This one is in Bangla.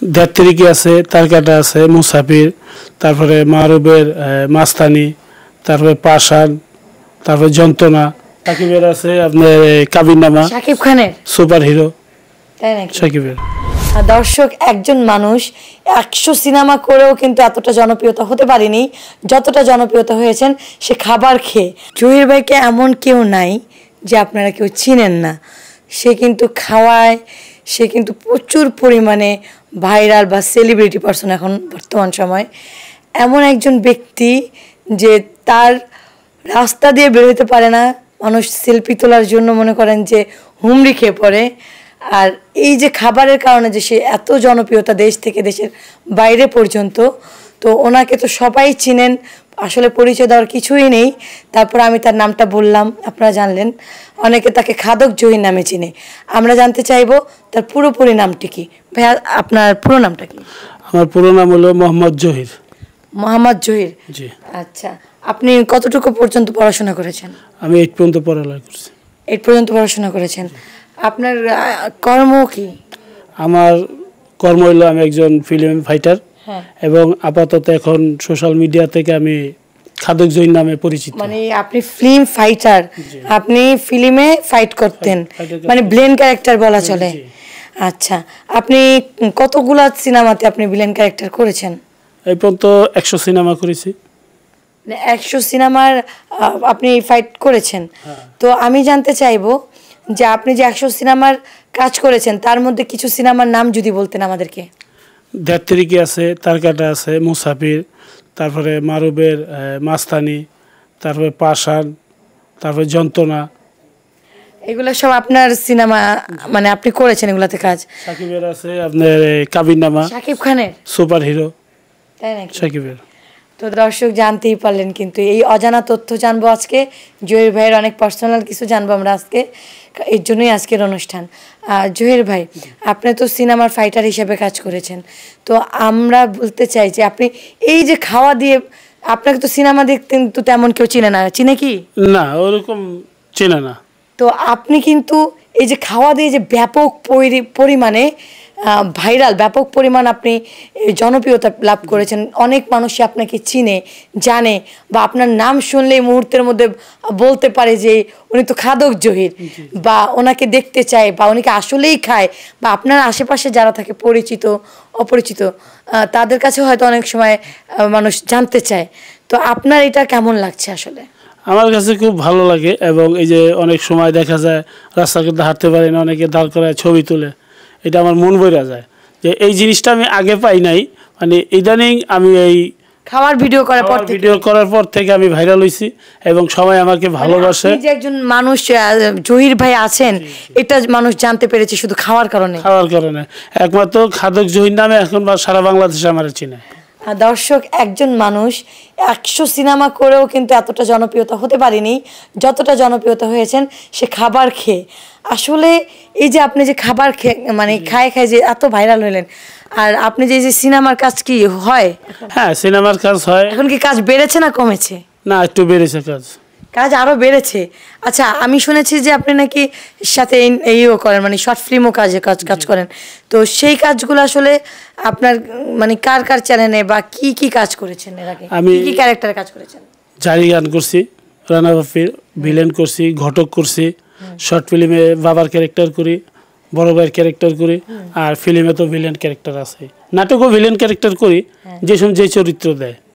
দেড় আছে, তারকাটা আছে, মুসাফির, তারপরে মারুবের মাস্তানি, তারপরে পাষাণ, তারপরে যন্ত্রণা। সাকিবের আছে আপনার কাবিননামা, শাকিব খানের সুপার হিরো। তাই নাকি? সাকিবের দর্শক, একজন মানুষ 100 সিনেমা করেও কিন্তু এতটা জনপ্রিয়তা হতে পারেনি যতটা জনপ্রিয়তা হয়েছেন সে খাবার খেয়ে। জহির ভাইকে এমন কেউ নাই যে আপনারা কেউ চিনেন না। সে কিন্তু খাওয়ায়, সে কিন্তু প্রচুর পরিমাণে ভাইরাল বা সেলিব্রিটি পারসন এখন বর্তমান সময়। এমন একজন ব্যক্তি যে তার রাস্তা দিয়ে বের হতে পারে না, মানুষ সেলফি তোলার জন্য মনে করেন যে হুমড়ি খেয়ে পড়ে। আর এই যে খাবারের কারণে যে সে এত জনপ্রিয়তা দেশ থেকে দেশের বাইরে পর্যন্ত, তো ওনাকে তো সবাই চিনেন, আসলে পরিচয় দেওয়ার কিছুই নেই। তারপর আমি তার নামটা বললাম, আপনারা জানলেন। অনেকে তাকে খাদক জহির নামে চিনে। আমরা জানতে চাইবো তার পুরোপুরি নামটি কি। ভাইয়া, আপনার পুরো নামটা কি? আমার পুরো নাম হলো মোহাম্মদ জহির। মোহাম্মদ জহির, জি। আচ্ছা, আপনি কতটুকু পর্যন্ত পড়াশোনা করেছেন? আমি 8 পর্যন্ত পড়ালেখা করছি। 8 পর্যন্ত পড়াশোনা করেছেন। আপনার কর্ম কি? আমার কর্ম হলো আমি একজন ফিল্ম ফাইটার, হ্যাঁ। এবং আপাতত এখন সোশ্যাল মিডিয়া থেকে আমি খাদক জহির নামে পরিচিত। মানে আপনি ফিল্ম ফাইটার, আপনি ফিল্মে ফাইট করতেন, মানে ব্লেন ক্যারেক্টার বলা চলে। আচ্ছা, আপনি কতগুলা সিনেমাতে আপনি ভিলেন ক্যারেক্টার করেছেন? এই পর্যন্ত 100 সিনেমা করেছি। 100 সিনেমার আপনি ফাইট করেছেন। তো আমি জানতে চাইবো যে আপনি যে 100 সিনেমার কাজ করেছেন তার মধ্যে কিছু সিনেমার নাম যদি বলতেন আমাদেরকে। দেড় আছে, তারকাটা আছে, মুসাফির, তারপরে মারুবের মাস্তানি, তারপরে পাষাণ, তারপরে যন্ত্রণা। এগুলো সব আপনার সিনেমা, মানে আপনি করেছেন এগুলাতে কাজ? সাকিবের আছে আপনার কাবিননামা, শাকিব খানের সুপার হিরো। তাই নাকি? সাকিবের। তো দর্শক জানতেই পারলেন, কিন্তু এই অজানা তথ্য জানবো আজকে। জহির ভাইয়ের অনেক পার্সোনাল কিছু জানবো আমরা আজকে, এর জন্যই আজকের অনুষ্ঠান। জহির ভাই, আপনি তো সিনেমার ফাইটার হিসেবে কাজ করেছেন, তো আমরা বলতে চাই যে আপনি এই যে খাওয়া দিয়ে, আপনাকে তো সিনেমা দেখতেন তো তেমন কেউ চিনে না, চিনে কি? না, ওরকম চেনা না। তো আপনি কিন্তু এই যে খাওয়া দিয়ে যে ব্যাপক পরিমাণে ভাইরাল, ব্যাপক পরিমাণ আপনি জনপ্রিয়তা লাভ করেছেন, অনেক মানুষই আপনাকে চিনে, জানে, বা আপনার নাম শুনলেই মুহূর্তের মধ্যে বলতে পারে যে উনি তো খাদক জহির, বা ওনাকে দেখতে চায়, বা উনিকে আসলেই খায়, বা আপনার আশেপাশে যারা থাকে পরিচিত অপরিচিত তাদের কাছে হয়তো অনেক সময় মানুষ জানতে চায়। তো আপনার এটা কেমন লাগছে আসলে? আমার কাছে খুব ভালো লাগে, এবং এই যে অনেক সময় দেখা যায় রাস্তাঘাটে হাঁটতে পারি না, অনেকে দাঁড় করায় ছবি তুলে, এটা আমার মন ভরে যায় যে এই জিনিসটা আমি আগে পাই নাই। মানে ইদানিং আমি এই খাওয়ার ভিডিও করার পর থেকে আমি ভাইরাল হইছি, এবং সবাই আমাকে ভালোবাসে। যে একজন মানুষ জহির ভাই আছেন, এটা মানুষ জানতে পেরেছে শুধু খাওয়ার কারণে। একমাত্র খাদক জহির নামে এখন সারা বাংলাদেশে আমার চিনে। দর্শক, একজন মানুষ 100 সিনেমা করেও কিন্তু এতটা জনপ্রিয়তা হতে পারেনি যতটা জনপ্রিয়তা হয়েছেন সে খাবার খেয়ে। আসলে এই যে আপনি যে খাবার খেয়ে, মানে খায় যে এত ভাইরাল হলেন, আর আপনি যে সিনেমার কাজ কি হয়? হ্যাঁ, সিনেমার কাজ হয়। এখন কি কাজ বেড়েছে না কমেছে? না, একটু বেড়েছে কাজ আরো বেড়েছে। আচ্ছা, আমি শুনেছি যে আপনি নাকি সাথে এইও করেন, মানে শর্ট ফিল্মও কাজ করেন। তো সেই কাজগুলো আসলে আপনার মানে কার চ্যানেলে বা কি কাজ করেছেন এর আগে? আমি কি ক্যারেক্টারে কাজ করেছেন? জারি গান করছি, রানা বাপির ভিলেন করছি, ঘটক করছি, শর্ট ফিল্মে বাবার ক্যারেক্টার করি, বড় ভাইয়ের ক্যারেক্টার করি, আর ফিল্মে তো ভিলেন ক্যারেক্টার আছে, নাটকও ভিলেন ক্যারেক্টার করি, যে চরিত্র দেয়।